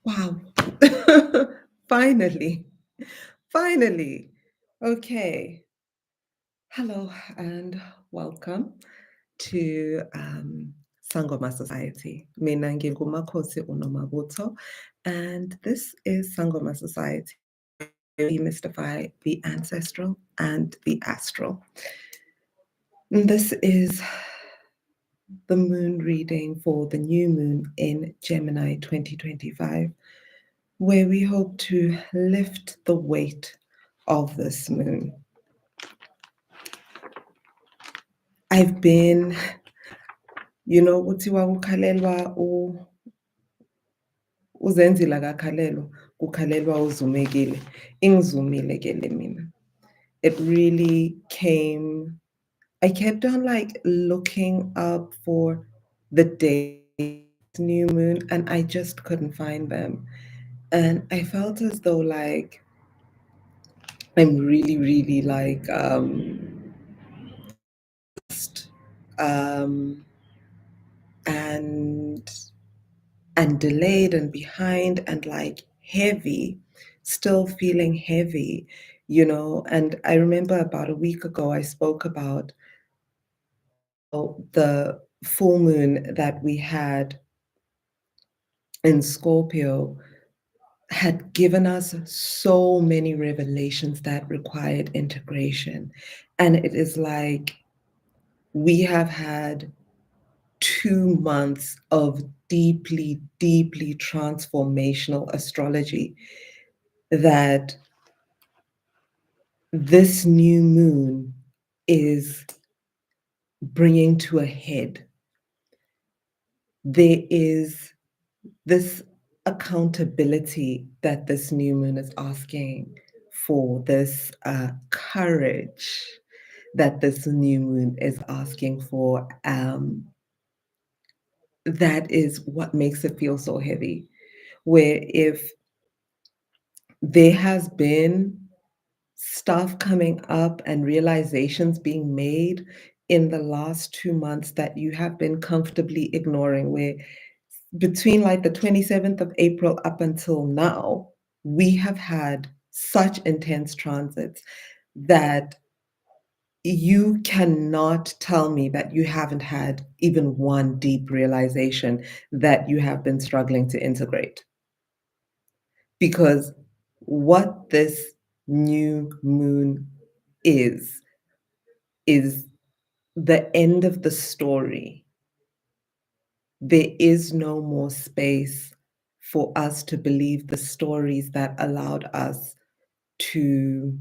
Wow. Finally. Finally. Okay. Hello and welcome to Sangoma Society. Mina Makhosi Nomabutho, and this is Sangoma Society, where we demystify the ancestral and the astral. And this is the moon reading for the new moon in Gemini 2025, where we hope to lift the weight of this moon. I've been, kuthiwa kukhalelwa uzenzile akakhalelwa, kukhalelwa uzumekile. Ingizumile ke le mina. It really came, I kept on like looking up for the day new moon and I just couldn't find them. And I felt as though like I'm really, really like um and delayed and behind and like heavy, still feeling heavy, and I remember about a week ago I spoke about the full moon that we had in Scorpio had given us so many revelations that required integration. And it is like we have had 2 months of deeply, deeply transformational astrology that this new moon is bringing to a head. There is this accountability that this new moon is asking for, this courage that this new moon is asking for. That is what makes it feel so heavy. Where if there has been stuff coming up and realizations being made in the last 2 months that you have been comfortably ignoring, where between like the 27th of April up until now, we have had such intense transits that you cannot tell me that you haven't had even one deep realization that you have been struggling to integrate. Because what this new moon is the end of the story. There is no more space for us to believe the stories that allowed us to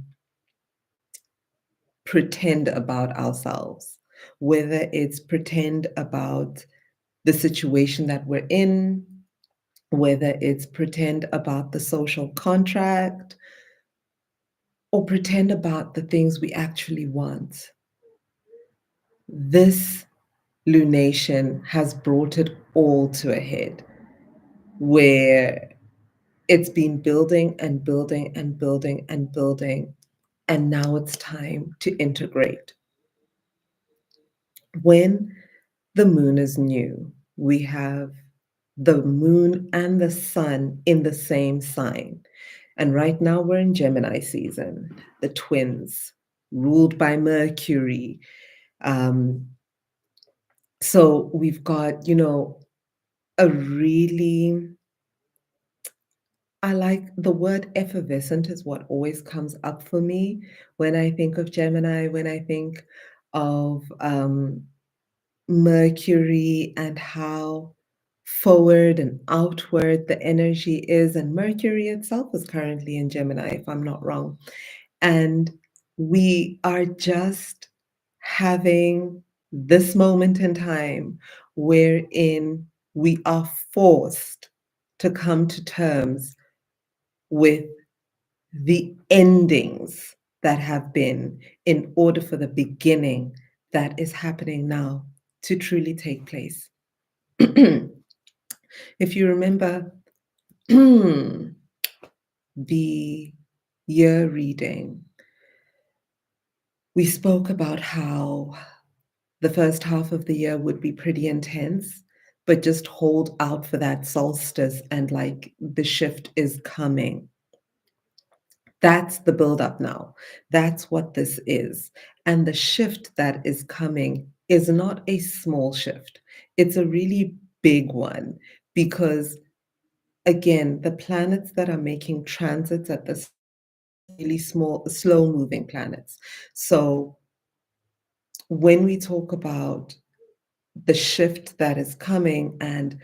pretend about ourselves, whether it's pretend about the situation that we're in, whether it's pretend about the social contract, or pretend about the things we actually want. This lunation has brought it all to a head, where it's been building and building and building and building, and now it's time to integrate. When the moon is new, we have the moon and the sun in the same sign. And right now we're in Gemini season, the twins, ruled by Mercury. Um, so we've got, a really, I like the word effervescent is what always comes up for me when I think of Gemini, when I think of Mercury and how forward and outward the energy is. And Mercury itself is currently in Gemini, if I'm not wrong. And we are just having this moment in time wherein we are forced to come to terms with the endings that have been in order for the beginning that is happening now to truly take place. If you remember the year reading, we spoke about how the first half of the year would be pretty intense, but just hold out for that solstice and like the shift is coming. That's the buildup now. That's what this is. And the shift that is coming is not a small shift, it's a really big one because, again, the planets that are making transits at this time are really small, slow moving planets. So when we talk about the shift that is coming and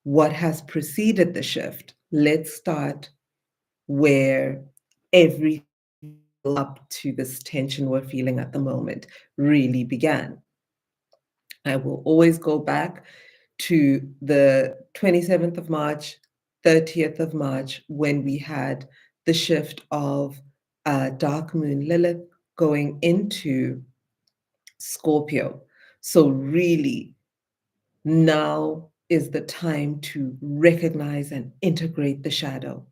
what has preceded the shift, let's start where everything in the build up to this tension we're feeling at the moment really began. I will always go back to the 27th of March, 30th of March, when we had the shift of dark moon Lilith going into Scorpio. So, really, now is the time to recognize and integrate the shadow.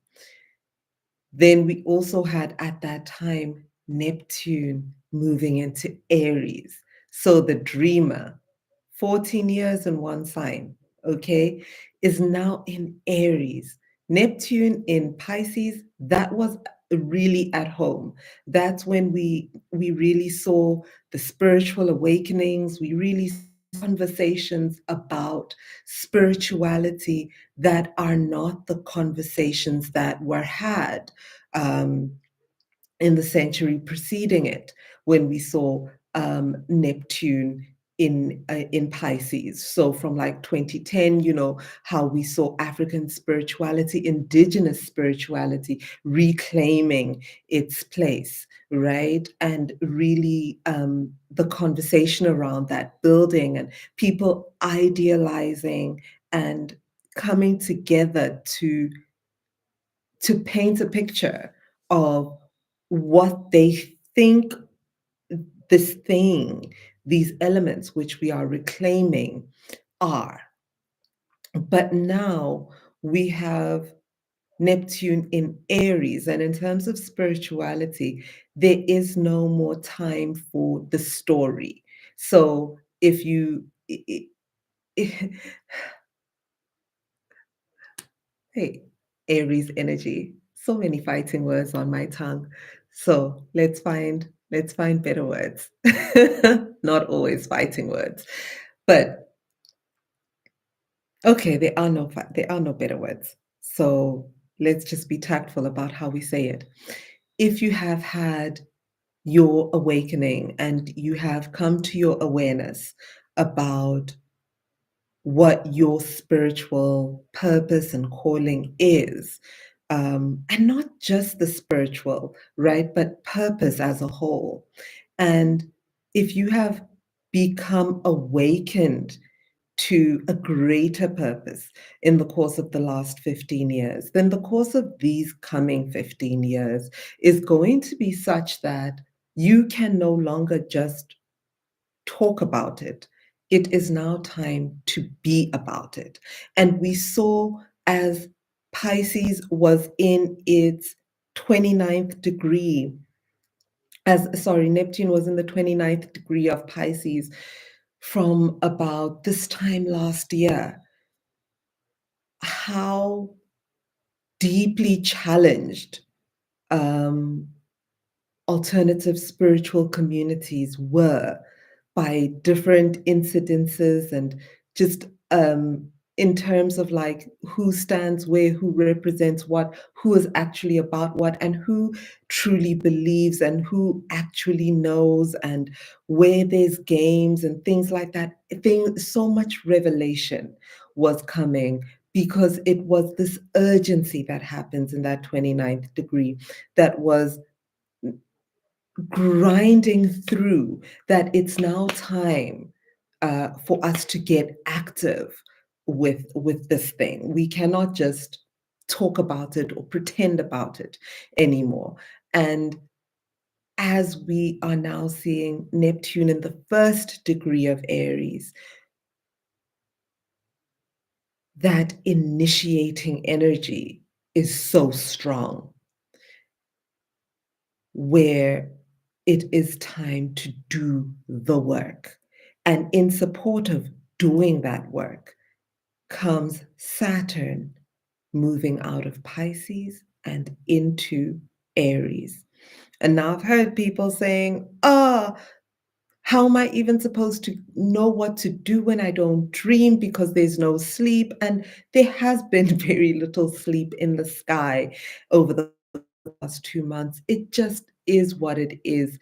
Then we also had at that time Neptune moving into Aries. So the dreamer, 14 years in one sign, okay, is now in Aries. Neptune in Pisces, that was really at home. That's when we really saw the spiritual awakenings. We really saw conversations about spirituality that are not the conversations that were had um, in the century preceding it, when we saw Neptune in Pisces. So from like 2010, you know, how we saw African spirituality, indigenous spirituality reclaiming its place, right? And really the conversation around that building and people idealizing and coming together to paint a picture of what they think this thing, these elements which we are reclaiming are. But now we have Neptune in Aries, and in terms of spirituality, there is no more time for the story. So if you, hey, Aries energy. So many fighting words on my tongue. So let's find better words. Not always fighting words. But okay, there are no better words. So let's just be tactful about how we say it. If you have had your awakening and you have come to your awareness about what your spiritual purpose and calling is. And not just the spiritual, right? But purpose as a whole. And if you have become awakened to a greater purpose in the course of the last 15 years, then the course of these coming 15 years is going to be such that you can no longer just talk about it. It is now time to be about it. And we saw as Pisces was in its 29th degree, Neptune was in the 29th degree of Pisces from about this time last year, how deeply challenged um, alternative spiritual communities were by different incidences and just in terms of like who stands where, who represents what, who is actually about what, and who truly believes and who actually knows, and where there's games and things like that. So much revelation was coming because it was this urgency that happens in that 29th degree that was grinding through, that it's now time for us to get active with this thing. We cannot just talk about it or pretend about it anymore. And as we are now seeing Neptune in the first degree of Aries, that initiating energy is so strong, where it is time to do the work. And in support of doing that work comes Saturn moving out of Pisces and into Aries. And now I've heard people saying, how am I even supposed to know what to do when I don't dream because there's no sleep? And there has been very little sleep in the sky over the last 2 months. It just is what it is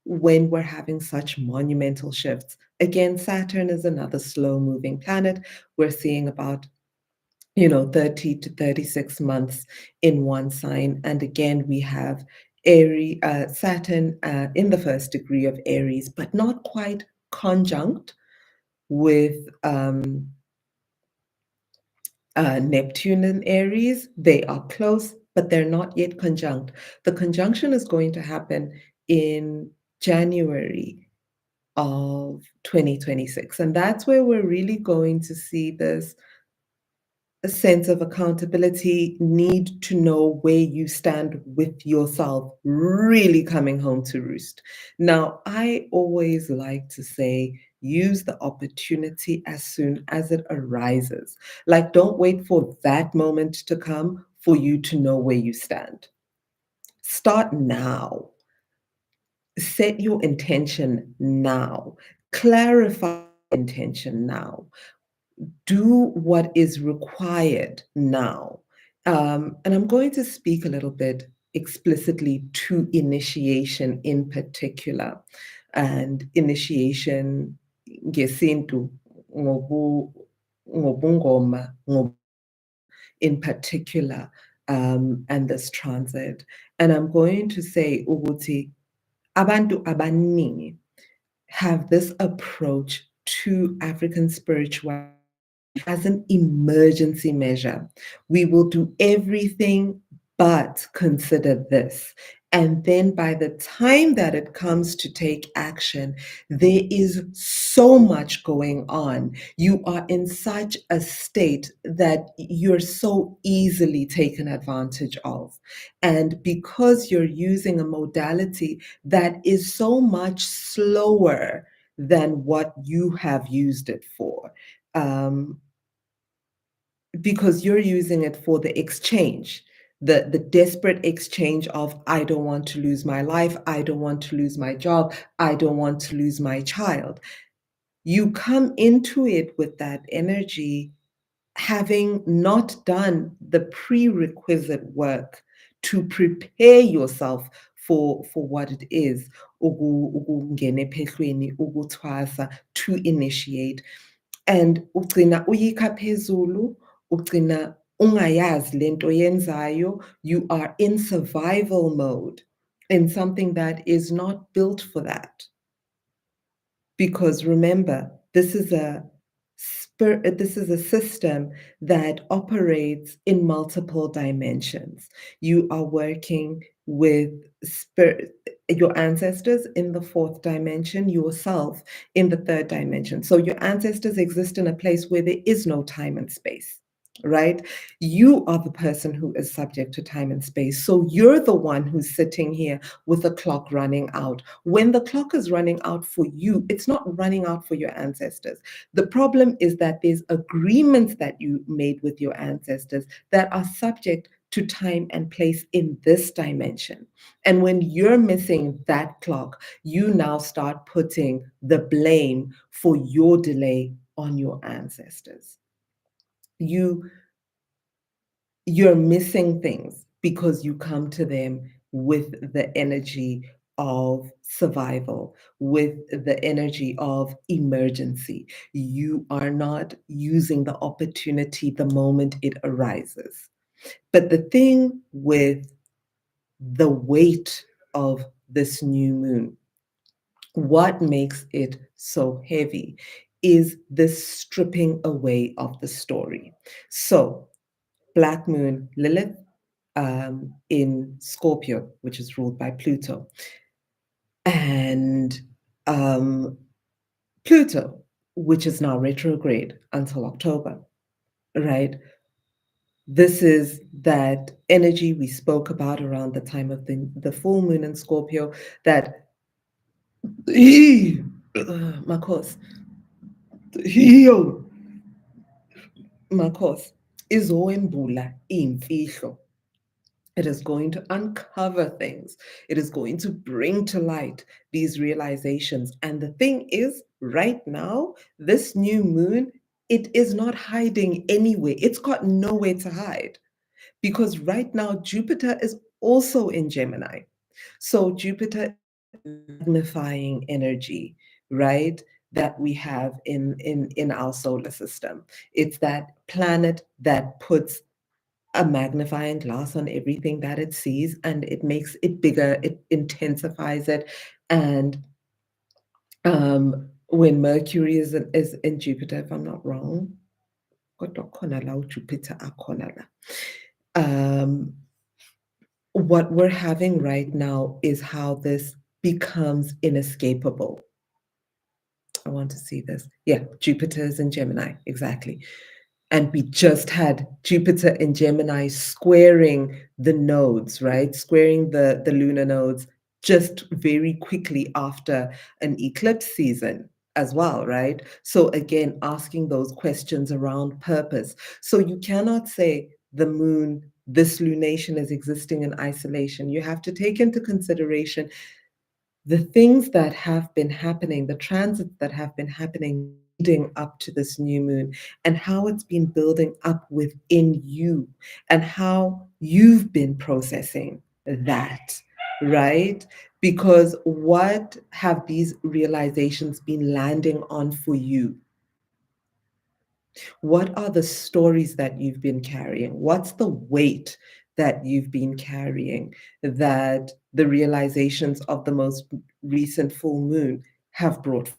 when we're having such monumental shifts. Again, Saturn is another slow moving planet. We're seeing about 30 to 36 months in one sign. And again, we have Saturn in the first degree of Aries, but not quite conjunct with Neptune in Aries. They are close, but they're not yet conjunct. The conjunction is going to happen in January of 2026. And that's where we're really going to see this a sense of accountability, need to know where you stand with yourself, really coming home to roost. Now, I always like to say, use the opportunity as soon as it arises. Like, don't wait for that moment to come for you to know where you stand. Start now. Set your intention now. Clarify intention now. Do what is required now. And I'm going to speak a little bit explicitly to initiation in particular. And initiation ngesintu ngobungoma in particular, and this transit. And I'm going to say ukuthi abantu abaningi have this approach to African spirituality as an emergency measure. We will do everything but consider this. And then by the time that it comes to take action, there is so much going on. You are in such a state that you're so easily taken advantage of. And because you're using a modality that is so much slower than what you have used it for, um, because you're using it for the exchange, the desperate exchange of, I don't want to lose my life, I don't want to lose my job, I don't want to lose my child. You come into it with that energy, having not done the prerequisite work to prepare yourself for what it is, ukungena ephehlweni, ukuthwasa, to initiate. And ugcina uyikha phezulu, ugcina ungayazi lento yenzayo. You are in survival mode in something that is not built for that. Because remember, this is a system that operates in multiple dimensions. You are working with spirit, your ancestors in the fourth dimension, yourself in the third dimension. So your ancestors exist in a place where there is no time and space, right? You are the person who is subject to time and space. So you're the one who's sitting here with the clock running out. When the clock is running out for you, it's not running out for your ancestors. The problem is that there's agreements that you made with your ancestors that are subject to time and place in this dimension. And when you're missing that clock, you now start putting the blame for your delay on your ancestors. You're missing things because you come to them with the energy of survival, with the energy of emergency. You are not using the opportunity the moment it arises. But the thing with the weight of this new moon, what makes it so heavy is this stripping away of the story. So, Black Moon Lilith in Scorpio, which is ruled by Pluto. And Pluto, which is now retrograde until October, right? This is that energy we spoke about around the time of the full moon in Scorpio, that Makhosi, Makhosi, izoembula iy'mfihlo. It is going to uncover things. It is going to bring to light these realizations. And the thing is, right now, this new moon, it is not hiding anywhere. It's got nowhere to hide because right now, Jupiter is also in Gemini. So Jupiter is that magnifying energy, right? That we have in our solar system. It's that planet that puts a magnifying glass on everything that it sees and it makes it bigger, it intensifies it. And when Mercury is in Jupiter, if I'm not wrong, kodwa khona la uJupiter akhona la. What we're having right now is how this becomes inescapable. I want to see this. Yeah, Jupiter is in Gemini, exactly. And we just had Jupiter in Gemini squaring the nodes, right? Squaring the lunar nodes just very quickly after an eclipse season as well, right? So again, asking those questions around purpose. So you cannot say the moon, this lunation is existing in isolation. You have to take into consideration the things that have been happening, the transits that have been happening leading up to this new moon, and how it's been building up within you, and how you've been processing that, right? Because what have these realizations been landing on for you? What are the stories that you've been carrying? What's the weight that you've been carrying that the realizations of the most recent full moon have brought?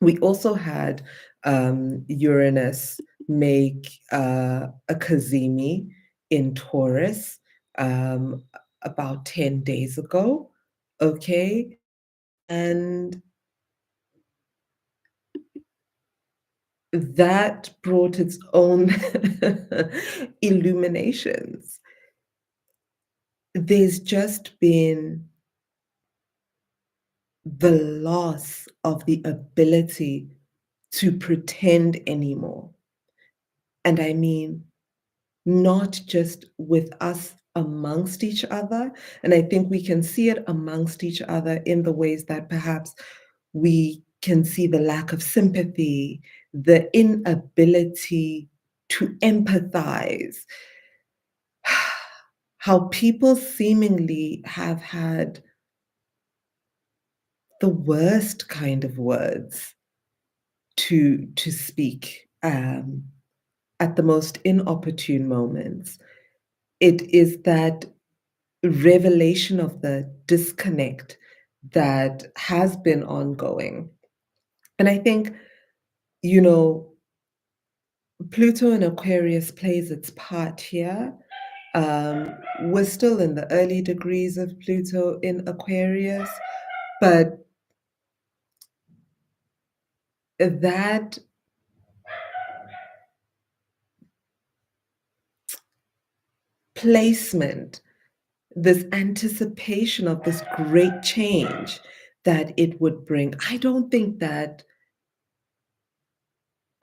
We also had Uranus make a Kazimi in Taurus about 10 days ago. Okay. And that brought its own illuminations. There's just been the loss of the ability to pretend anymore. And I mean, not just with us amongst each other. And I think we can see it amongst each other in the ways that perhaps we can see the lack of sympathy, the inability to empathize, how people seemingly have had the worst kind of words to speak at the most inopportune moments. It is that revelation of the disconnect that has been ongoing. And I think, you know, Pluto in Aquarius plays its part here. We're still in the early degrees of Pluto in Aquarius, but that placement, this anticipation of this great change that it would bring, I don't think that.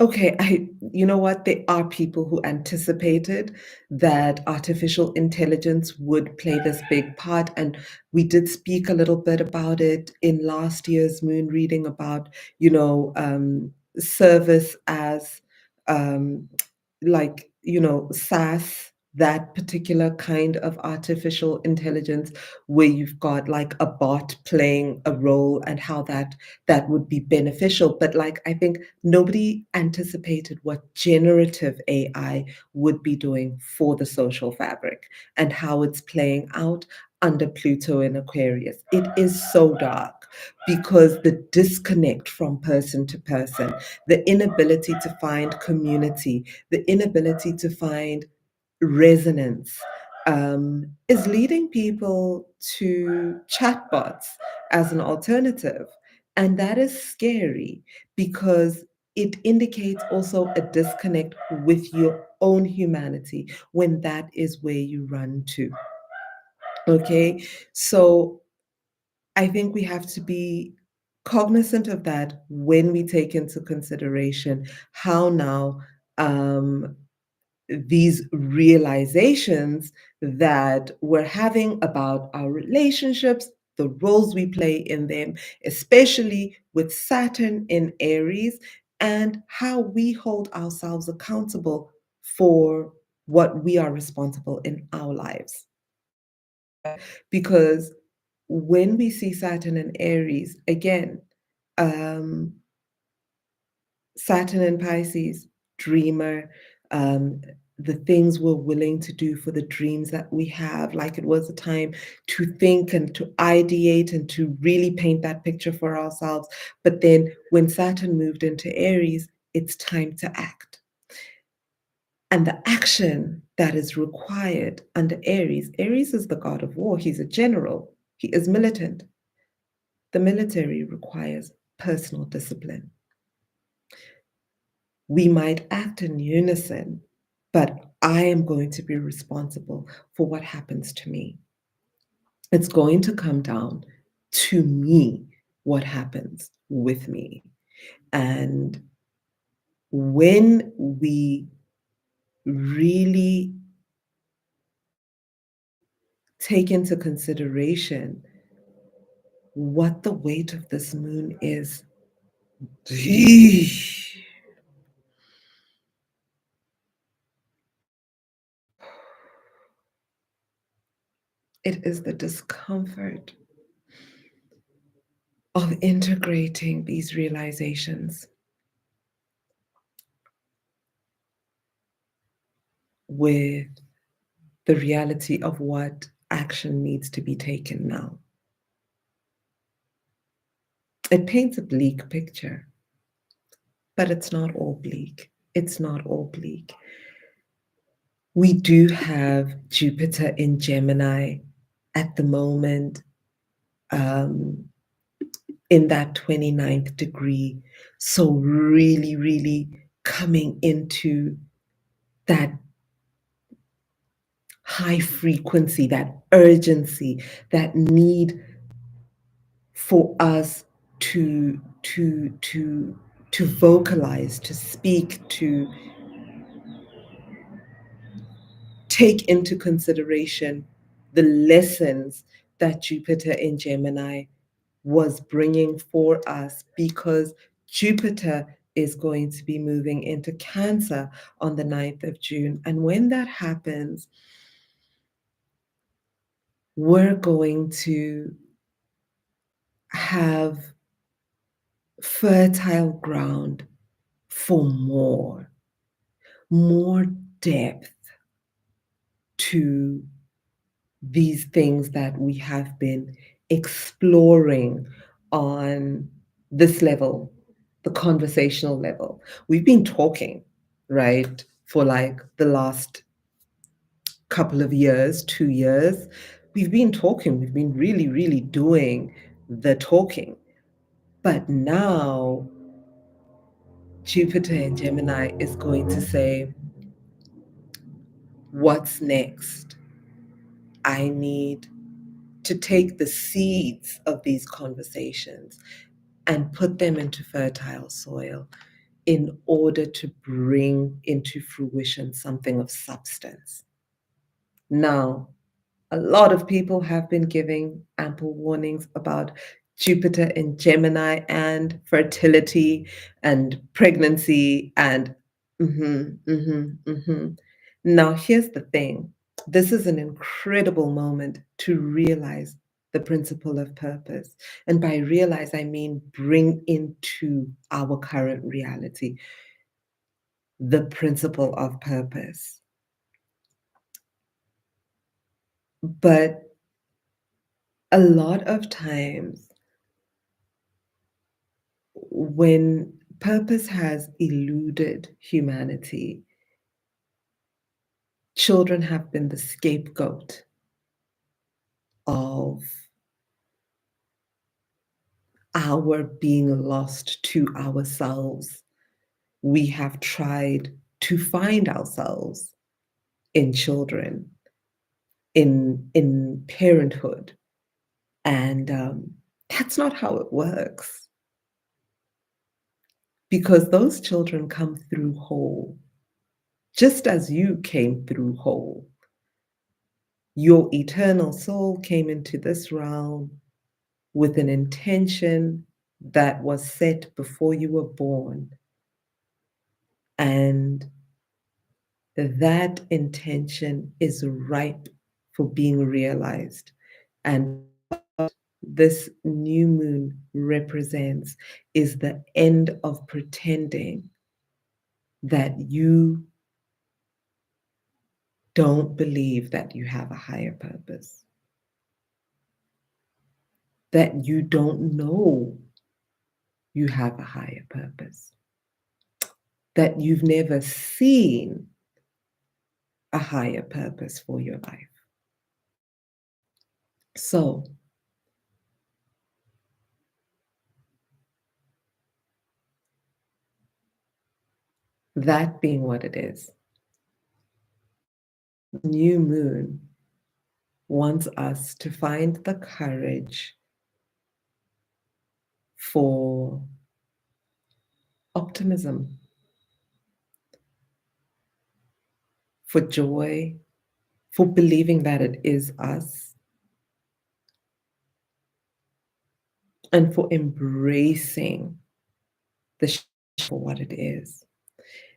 Okay, you know what? There are people who anticipated that artificial intelligence would play this big part, and we did speak a little bit about it in last year's moon reading about, service as um, like, SaaS, that particular kind of artificial intelligence where you've got like a bot playing a role and how that would be beneficial. But like, I think nobody anticipated what generative AI would be doing for the social fabric and how it's playing out under Pluto in Aquarius. It is so dark because the disconnect from person to person, the inability to find community, the inability to find resonance is leading people to chatbots as an alternative. And that is scary because it indicates also a disconnect with your own humanity when that is where you run to. Okay. So I think we have to be cognizant of that when we take into consideration how now um, these realizations that we're having about our relationships, the roles we play in them, especially with Saturn in Aries, and how we hold ourselves accountable for what we are responsible in our lives. Because when we see Saturn in Aries, again, um, Saturn in Pisces, dreamer, um, the things we're willing to do for the dreams that we have, like it was a time to think and to ideate and to really paint that picture for ourselves. But then when Saturn moved into Aries, it's time to act. And the action that is required under Aries, Aries is the god of war, he's a general, he is militant. The military requires personal discipline. We might act in unison, but I am going to be responsible for what happens to me. It's going to come down to me what happens with me. And when we really take into consideration what the weight of this moon is, it is the discomfort of integrating these realizations with the reality of what action needs to be taken now. It paints a bleak picture, but it's not all bleak. It's not all bleak. We do have Jupiter in Gemini at the moment, um, in that 29th degree. So, really, really coming into that high frequency, that urgency, that need for us to vocalize, to speak, to take into consideration the lessons that Jupiter in Gemini was bringing for us, because Jupiter is going to be moving into Cancer on the 9th of June. And when that happens, we're going to have fertile ground for more depth to these things that we have been exploring on this level, the conversational level. We've been talking, right, for like the last couple of years, 2 years. We've been talking, we've been really, really doing the talking. But now Jupiter in Gemini is going to say, what's next? I need to take the seeds of these conversations and put them into fertile soil in order to bring into fruition something of substance. Now, a lot of people have been giving ample warnings about Jupiter in Gemini and fertility and pregnancy and Now, here's the thing. This is an incredible moment to realize the principle of purpose. And by realize, I mean bring into our current reality the principle of purpose. But a lot of times, when purpose has eluded humanity, children have been the scapegoat of our being lost to ourselves. We have tried to find ourselves in children, in parenthood, and that's not how it works, because those children come through whole. Just as you came through whole, your eternal soul came into this realm with an intention that was set before you were born. And that intention is ripe for being realized. And what this new moon represents is the end of pretending that you don't believe that you have a higher purpose, that you don't know you have a higher purpose, that you've never seen a higher purpose for your life. So, that being what it is, new moon wants us to find the courage for optimism, for joy, for believing that it is us, and for embracing the for what it is.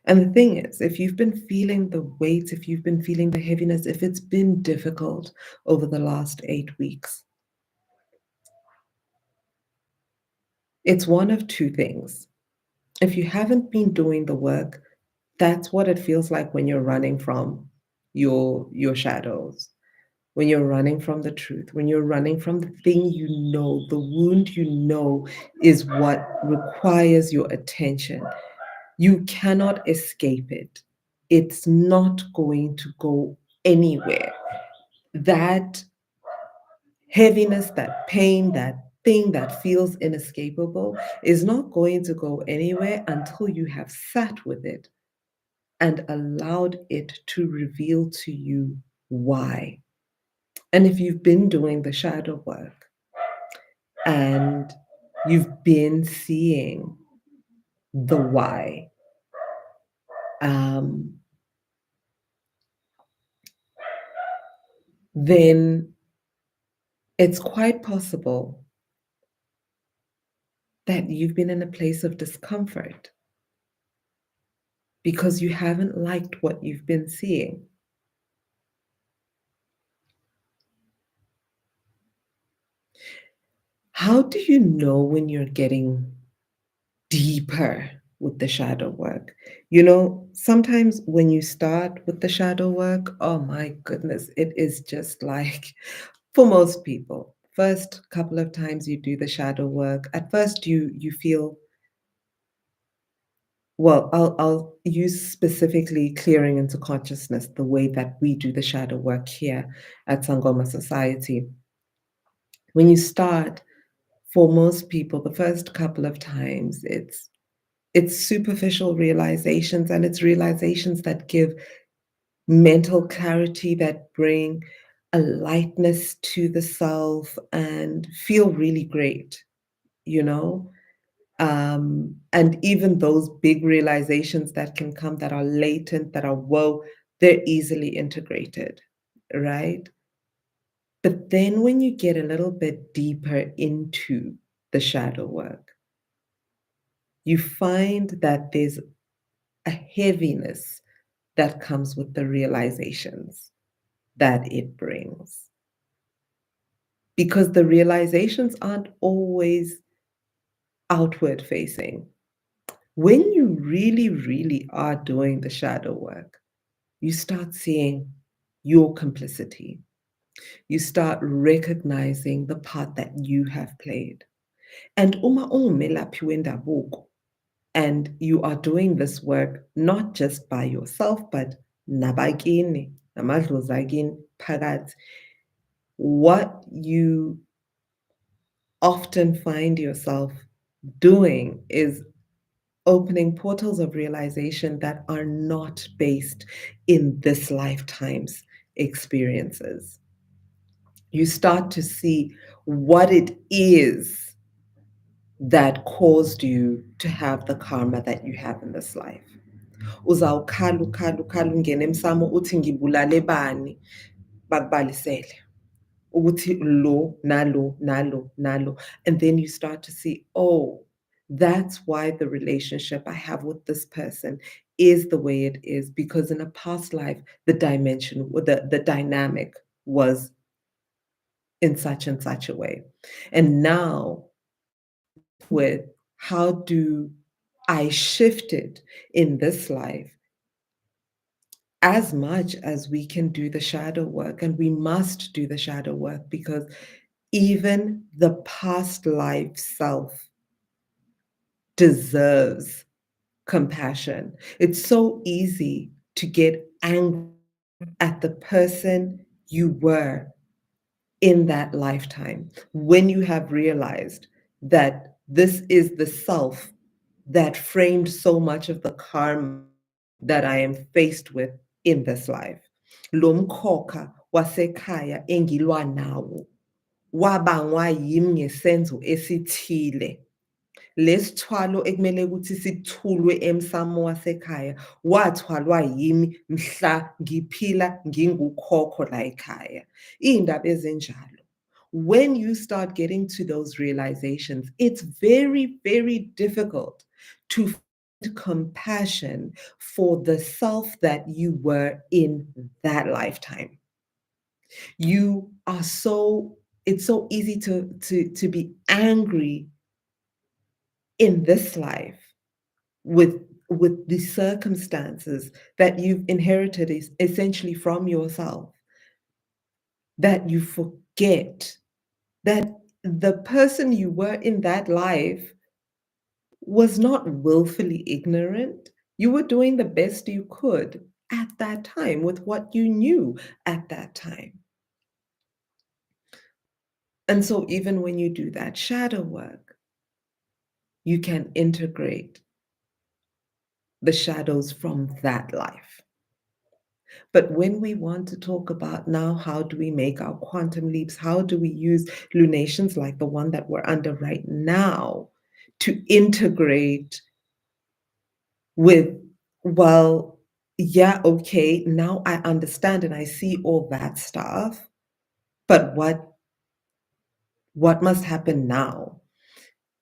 And the thing is, if you've been feeling the weight, if you've been feeling the heaviness, if it's been difficult over the last 8 weeks, it's one of two things. If you haven't been doing the work, that's what it feels like when you're running from your shadows, when you're running from the truth, when you're running from the thing you know, the wound you know is what requires your attention. You cannot escape it. It's not going to go anywhere. That heaviness, that pain, that thing that feels inescapable is not going to go anywhere until you have sat with it and allowed it to reveal to you why. And if you've been doing the shadow work and you've been seeing the why, um, then it's quite possible that you've been in a place of discomfort because you haven't liked what you've been seeing. How do you know when you're getting deeper with the shadow work? You know, sometimes when you start with the shadow work, oh my goodness, it is just like for most people. First couple of times you do the shadow work, at first you feel well, I'll use specifically clearing into consciousness the way that we do the shadow work here at Sangoma Society. When you start, for most people, the first couple of times, it's superficial realizations, and it's realizations that give mental clarity, that bring a lightness to the self and feel really great, you know? And even those big realizations that can come that are latent, that are whoa, they're easily integrated, right? But then when you get a little bit deeper into the shadow work, you find that there's a heaviness that comes with the realizations that it brings. Because the realizations aren't always outward facing. When you really, really are doing the shadow work, you start seeing your complicity. You start recognizing the part that you have played. And uma ungumelaphi wendabuko, and you are doing this work not just by yourself, but nabakini, namadlozakini, phakathi. What you often find yourself doing is opening portals of realization that are not based in this lifetime's experiences. You start to see what it is that caused you to have the karma that you have in this life. uzawukhala ukhala ungene emsamo uthi ngibulale bani, bakubalisele ukuthi lo nalo nalo nalo, and then you start to see, oh, that's why the relationship I have with this person is the way it is, because in a past life the dimension, the dynamic was in such and such a way. And now with how do I shift it in this life, as much as we can do the shadow work, and we must do the shadow work, because even the past life self deserves compassion. It's so easy to get angry at the person you were in that lifetime when you have realized that this is the self that framed so much of the karma that I am faced with in this life. Lo mkhokha wasekhaya engilwa nawo wabangwa yimi ngesenzo esithile. Lesithwalo ekumele ukuthi sithulwe emsamo wasekhaya wathwalwa yimi mhla ngiphila ngingukhokho la ekhaya. Iy'ndaba ezinjalo. When you start getting to those realizations, it's very, very difficult to find compassion for the self that you were in that lifetime. You are so, it's so easy to be angry in this life with the circumstances that you've inherited essentially from yourself, that you forget that the person you were in that life was not willfully ignorant. You were doing the best you could at that time with what you knew at that time. And so even when you do that shadow work, you can integrate the shadows from that life. But when we want to talk about now, how do we make our quantum leaps? How do we use lunations like the one that we're under right now to integrate with, well, yeah, okay, now I understand and I see all that stuff, but what must happen now?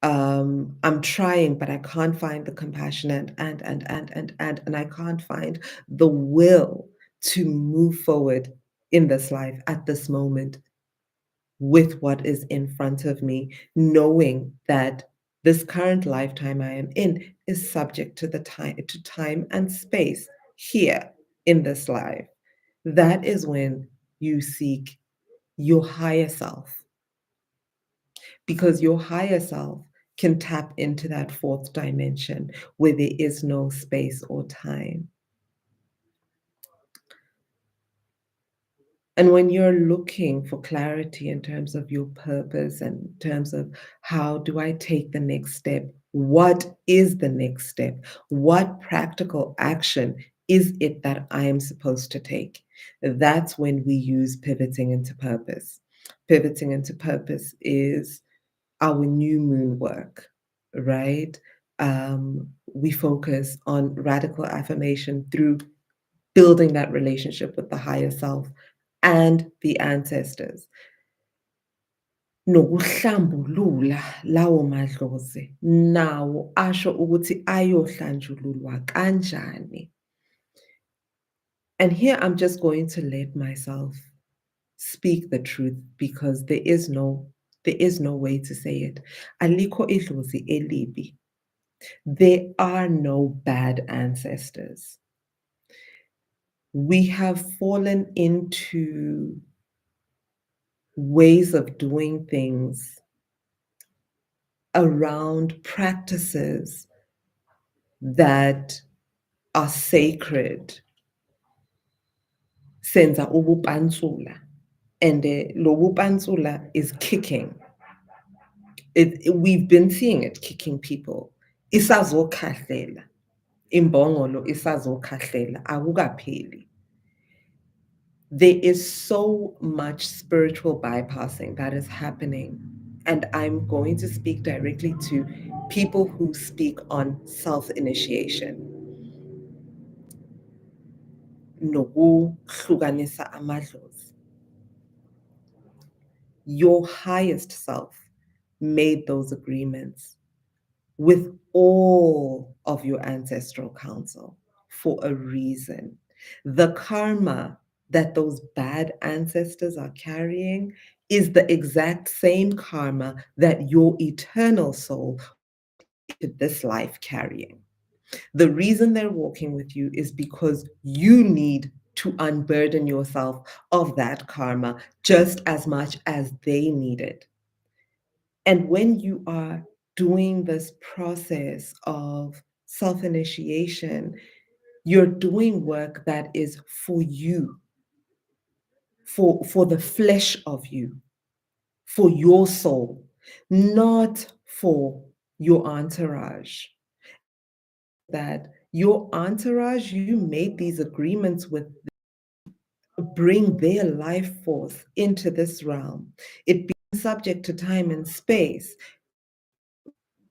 I'm trying, but I can't find the compassion and I can't find the will to move forward in this life at this moment with what is in front of me, knowing that this current lifetime I am in is subject to time and space here in this life. That is when you seek your higher self, because your higher self can tap into that fourth dimension where there is no space or time. And when you're looking for clarity in terms of your purpose and in terms of how do I take the next step, what is the next step? What practical action is it that I am supposed to take? That's when we use pivoting into purpose. Pivoting into purpose is our new moon work, right? We focus on radical affirmation through building that relationship with the higher self and the ancestors. Nokuhlambulula lawo madlozi nawo asho ukuthi ayohlanjululwa kanjani. And here I'm just going to let myself speak the truth, because there is no way to say it. Alikho idlozi elibi. There are no bad ancestors. We have fallen into ways of doing things around practices that are sacred. Senza ubupansula. And lo bupansula is kicking. We've been seeing it kicking people. Isazokhahlela. Imbongolo isazokhahlela. Akukapheli. There is so much spiritual bypassing that is happening. And I'm going to speak directly to people who speak on self-initiation. nokuhlukanisa amadlozi. Your highest self made those agreements with all of your ancestral counsel for a reason. The karma that those bad ancestors are carrying is the exact same karma that your eternal soul into this life carrying. The reason they're walking with you is because you need to unburden yourself of that karma just as much as they need it. And when you are doing this process of self initiation, you're doing work that is for you, for the flesh of you, for your soul, not for your entourage. That your entourage, you made these agreements with, bring their life force into this realm. It being subject to time and space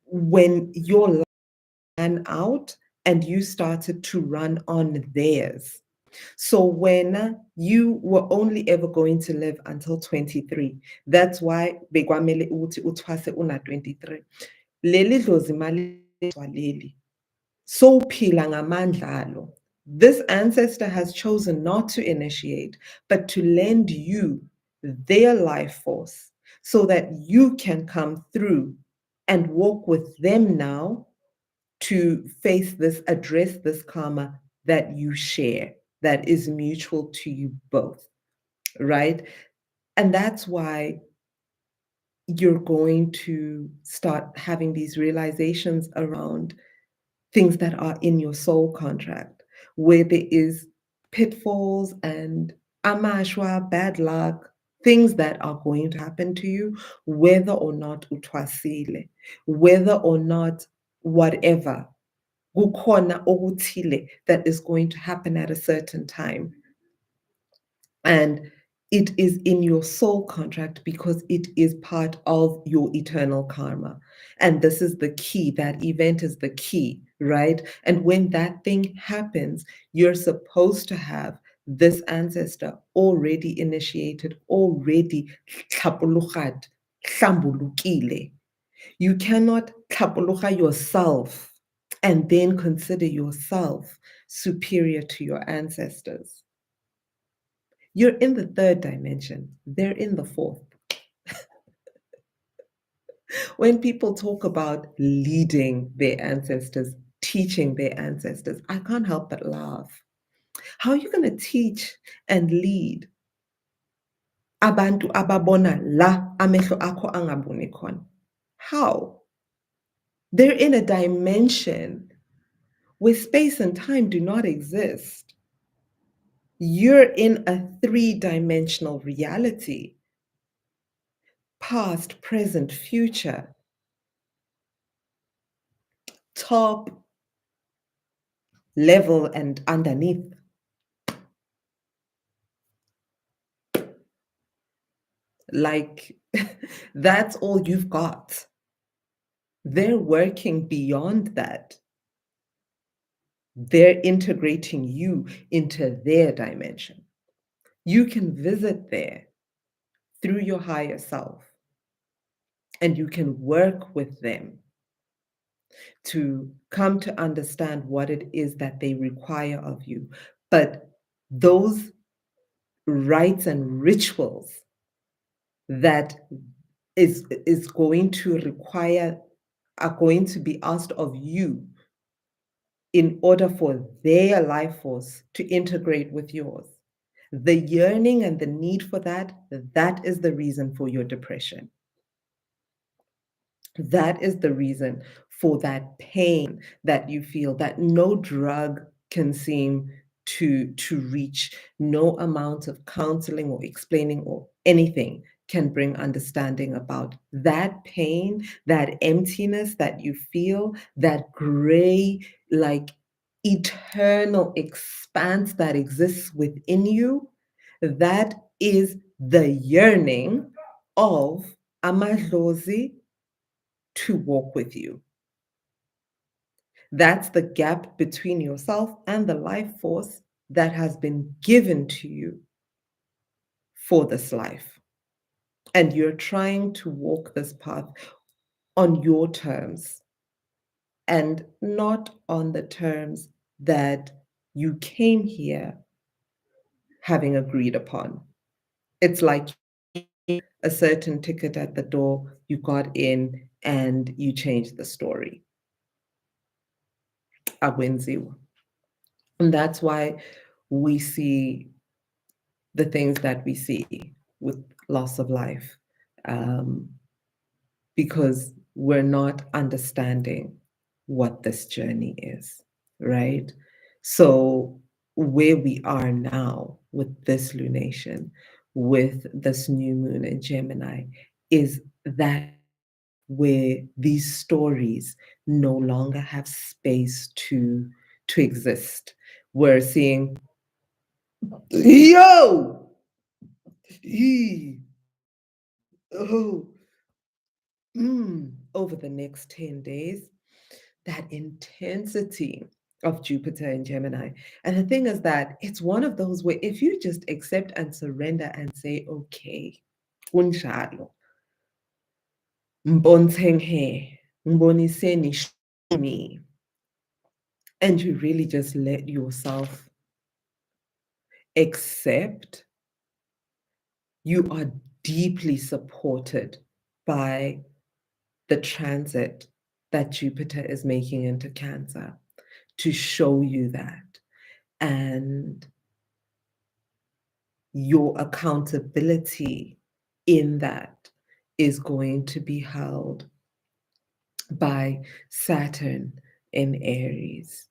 when your life ran out and you started to run on theirs. So when you were only ever going to live until 23, that's why bekwamele ukuthi uthwase una 23. Leli dlozi mali leli. Sowuphila ngamandla alo. This ancestor has chosen not to initiate, but to lend you their life force so that you can come through and walk with them now to face this, address this karma that you share, that is mutual to you both, right? And that's why you're going to start having these realizations around things that are in your soul contract, where there is pitfalls and amashwa, bad luck, things that are going to happen to you, whether or not utwasile, whether or not whatever, kukhona okuthile that is going to happen at a certain time. And it is in your soul contract because it is part of your eternal karma. And this is the key. That event is the key, right? And when that thing happens, you're supposed to have this ancestor already initiated, already tlhapologad, hlambulukile. You cannot tlhapologa yourself and then consider yourself superior to your ancestors. You're in the third dimension, they're in the fourth. When people talk about leading their ancestors, teaching their ancestors, I can't help but laugh. How are you going to teach and lead abantu ababona la amehlo akho angaboni khona? How? They're in a dimension where space and time do not exist. You're in a three-dimensional reality, past, present, future, top, level, and underneath. Like, that's all you've got. They're working beyond that. They're integrating you into their dimension. You can visit there through your higher self, and you can work with them to come to understand what it is that they require of you. But those rites and rituals that is going to require, are going to be asked of you in order for their life force to integrate with yours. The yearning and the need for that, that is the reason for your depression. That is the reason for that pain that you feel that no drug can seem to reach. No amount of counseling or explaining or anything can bring understanding about that pain, that emptiness that you feel, that gray, like eternal expanse that exists within you. That is the yearning of amadlozi to walk with you. That's the gap between yourself and the life force that has been given to you for this life. And you're trying to walk this path on your terms and not on the terms that you came here having agreed upon. It's like a certain ticket at the door, you got in and you changed the story. Akwenziwa. And that's why we see the things that we see with loss of life, um, because we're not understanding what this journey is, right? So, where we are now with this lunation, with this new moon in Gemini, is that where these stories no longer have space to exist. We're seeing, yo, he, oh, over the next 10 days, that intensity of Jupiter in Gemini. And the thing is that it's one of those where if you just accept and surrender and say, okay, kunjalo, mbontsenghe, mboniseni, show me, and you really just let yourself accept, you are deeply supported by the transit that Jupiter is making into Cancer to show you that. And your accountability in that is going to be held by Saturn in Aries.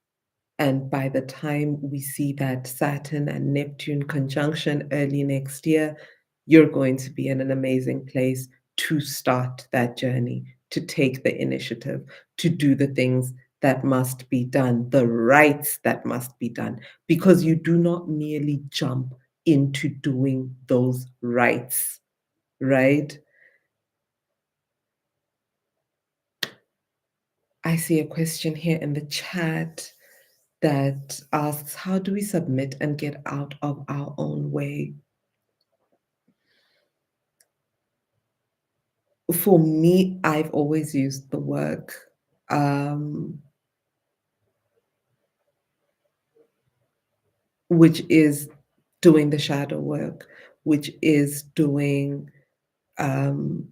And by the time we see that Saturn and Neptune conjunction early next year, you're going to be in an amazing place to start that journey, to take the initiative, to do the things that must be done, the rights that must be done, because you do not merely jump into doing those rights, right? I see a question here in the chat that asks, how do we submit and get out of our own way? For me, I've always used the work, um, which is doing the shadow work, which is doing um,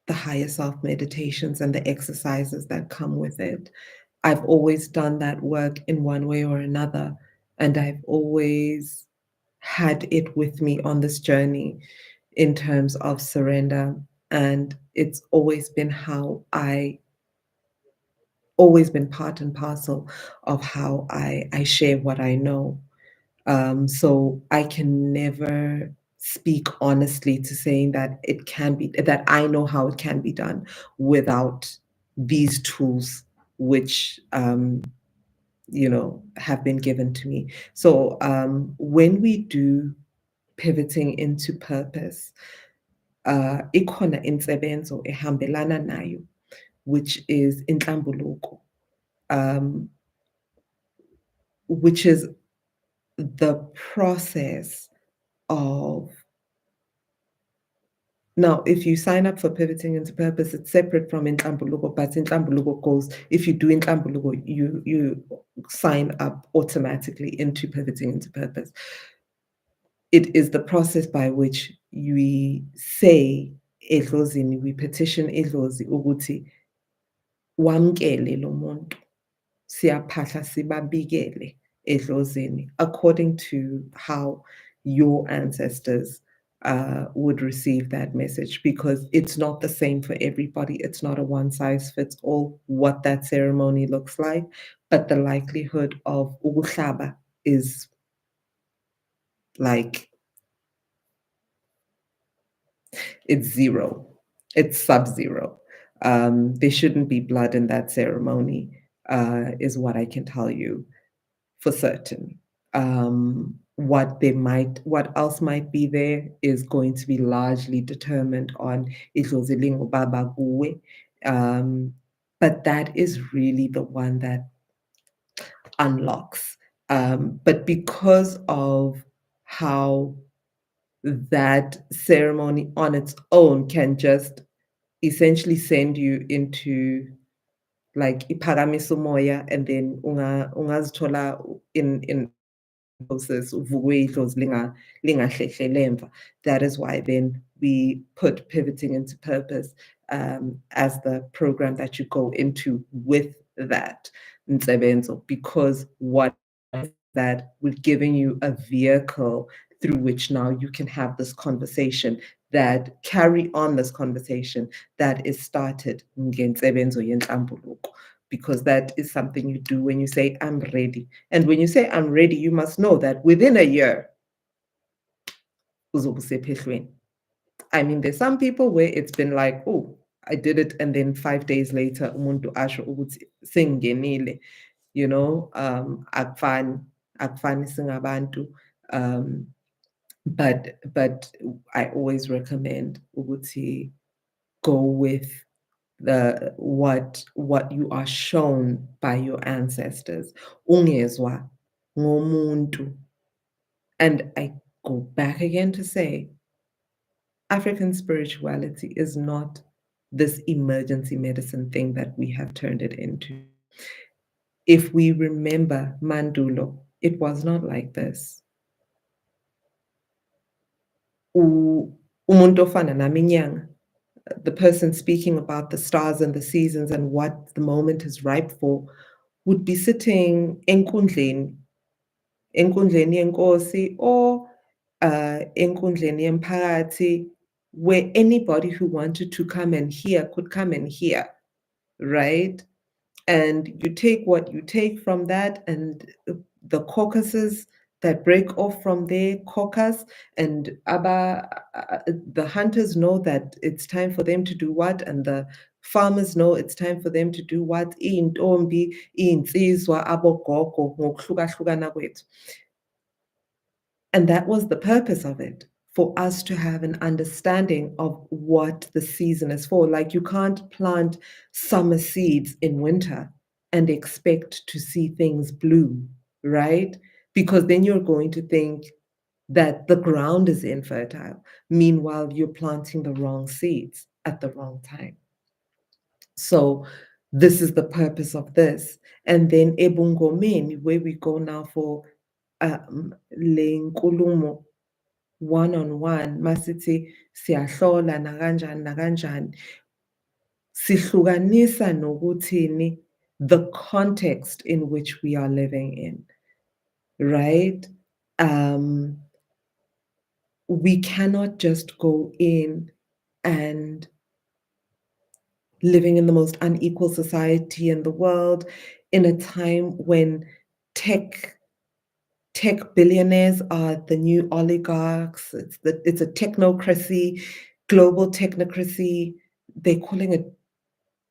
the higher self meditations and the exercises that come with it. I've always done that work in one way or another, and I've always had it with me on this journey in terms of surrender. And it's always been always been part and parcel of how I share what I know. So I can never speak honestly to saying that it can be, that I know how it can be done without these tools, which, have been given to me. So when we do pivoting into purpose, ikhona insebenzo ehambelana nayo, which is inhlambuluko, um, which is the process of, now, if you sign up for pivoting into purpose, it's separate from inhlambuluko, but inhlambuluko goes, if you do inhlambuluko, you sign up automatically into pivoting into purpose. It is the process by which we say edlozini, we petition edlozi ukuthi wamkele lo muntu, siyaphahla sibabikele edlozini, according to how your ancestors would receive that message, because it's not the same for everybody. It's not a one size fits all what that ceremony looks like, but the likelihood of ukuhlaba is like, it's zero. It's sub-zero. There shouldn't be blood in that ceremony, is what I can tell you for certain. What else might be there is going to be largely determined on idlozi baba kuwe. But that is really the one that unlocks But because of how that ceremony on its own can just essentially send you into like iphakamise umoya, and then ungazithola in that process uvuke idlozi lingahlehlele emva. That is why then we put pivoting into purpose as the program that you go into with that Nsebenzo, because what is that we're giving you a vehicle through which now you can have this conversation, that carry on this conversation that is started ngensebenzo yenhlambuluko, because that is something you do when you say, I'm ready. And when you say, I'm ready, you must know that within a year, uzobe usephehlweni. I mean, there's some people where it's been like, oh, I did it, and then 5 days later, umuntu asho ukuthi sengingenile, akufani singabantu. Um, but I always recommend ukuthi go with what you are shown by your ancestors. Ungezwa ngomuntu. And I go back again to say, African spirituality is not this emergency medicine thing that we have turned it into. If we remember Mandulo, it was not like this. Umuntu ofana nami inyanga, the person speaking about the stars and the seasons and what the moment is ripe for, would be sitting enkundleni yenkosi, or enkundleni yemphakathi, where anybody who wanted to come and hear could come and hear, right? And you take what you take from that, and the caucuses that break off from there caucus, and the hunters know that it's time for them to do what, and the farmers know it's time for them to do what. Iy'ntombi, iy'nsizwa, abogogo, ngokuhlukahlukana kwethu. And that was the purpose of it, for us to have an understanding of what the season is for. Like, you can't plant summer seeds in winter and expect to see things bloom, right? Because then you're going to think that the ground is infertile. Meanwhile, you're planting the wrong seeds at the wrong time. So this is the purpose of this. And then ebungomeni, where we go now for le nkulumo one-on-one, masithi siyahlola nakanjani nakanjani, sihlukanisa nokuthini the context in which we are living in, right? We cannot just go in and living in the most unequal society in the world, in a time when tech billionaires are the new oligarchs. It's a technocracy, global technocracy. They're calling it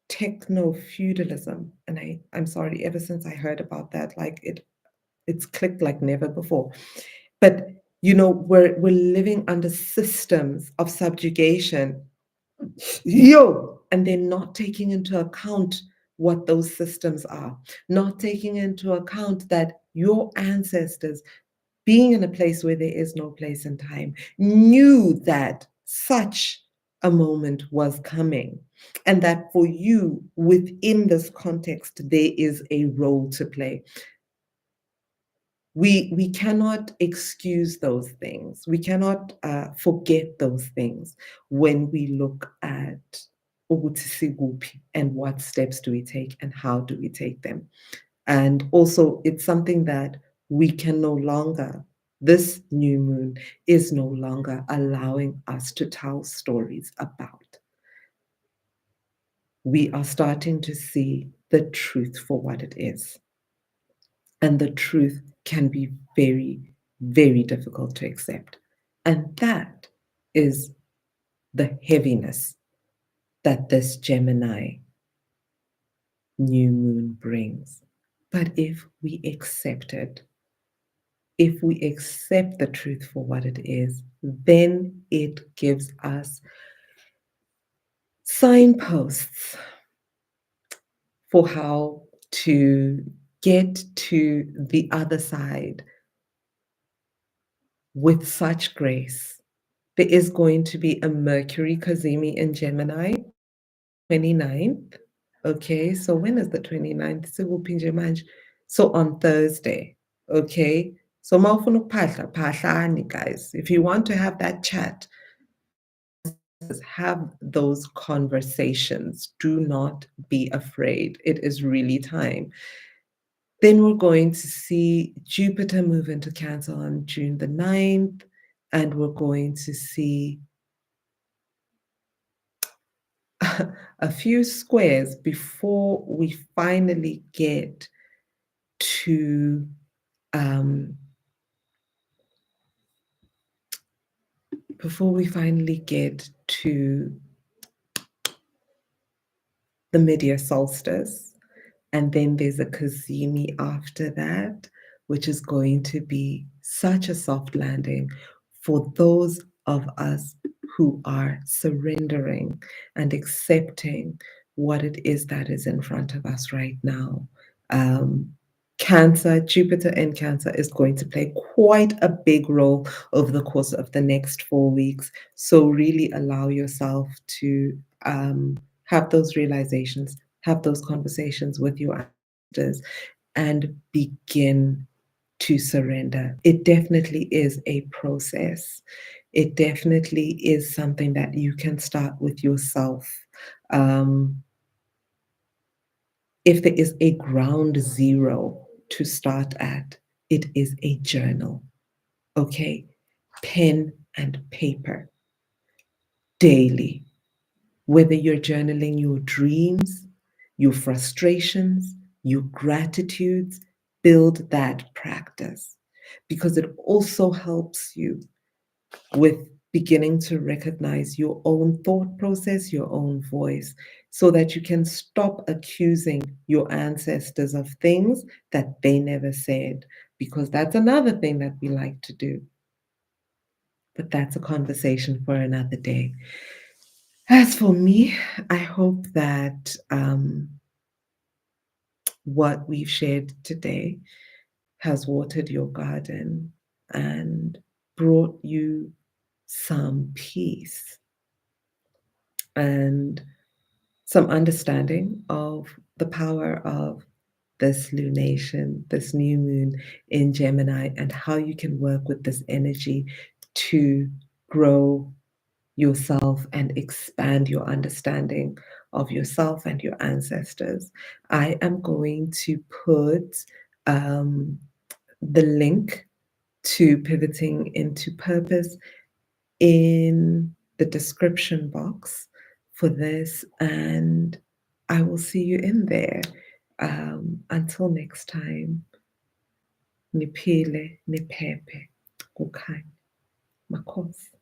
techno feudalism, and I'm sorry. Ever since I heard about that, like it's clicked like never before. But we're living under systems of subjugation, and they're not taking into account what those systems are, not taking into account that your ancestors, being in a place where there is no place and time, knew that such a moment was coming, and that for you, within this context, there is a role to play. We cannot excuse those things. We cannot forget those things when we look at ukuthi sikuphi and what steps do we take and how do we take them. And also, it's something that we can no longer, this new moon is no longer allowing us to tell stories about. We are starting to see the truth for what it is. And the truth can be very, very difficult to accept. And that is the heaviness that this Gemini new moon brings. But if we accept it, if we accept the truth for what it is, then it gives us signposts for how to get to the other side with such grace. There is going to be a Mercury Kazemi in Gemini, 29th. Okay, so when is the 29th? So on Thursday. Okay, so mawufuna ukuphahla, phahlani, guys. If you want to have that chat, have those conversations. Do not be afraid. It is really time. Then we're going to see Jupiter move into Cancer on June the 9th, and we're going to see a few squares before we finally get to um, the mid-year solstice. And then there's a Kazemi after that, which is going to be such a soft landing for those of us who are surrendering and accepting what it is that is in front of us right now. Cancer, Jupiter in Cancer is going to play quite a big role over the course of the next 4 weeks. So, really allow yourself to have those realizations, have those conversations with your ancestors, and begin to surrender. It definitely is a process. It definitely is something that you can start with yourself. Um, if there is a ground zero to start at, it is a journal. Okay? Pen and paper daily. Whether you're journaling your dreams, your frustrations, your gratitudes, build that practice because it also helps you with beginning to recognize your own thought process, your own voice, so that you can stop accusing your ancestors of things that they never said, because that's another thing that we like to do. But that's a conversation for another day. As for me, I hope that what we've shared today has watered your garden and brought you some peace and some understanding of the power of this lunation, this new moon in Gemini, and how you can work with this energy to grow yourself and expand your understanding of yourself and your ancestors. I am going to put the link to Pivoting into Purpose in the description box for this, and I will see you in there. Until next time, niphile, niphephe, kukhanya. Makhosi.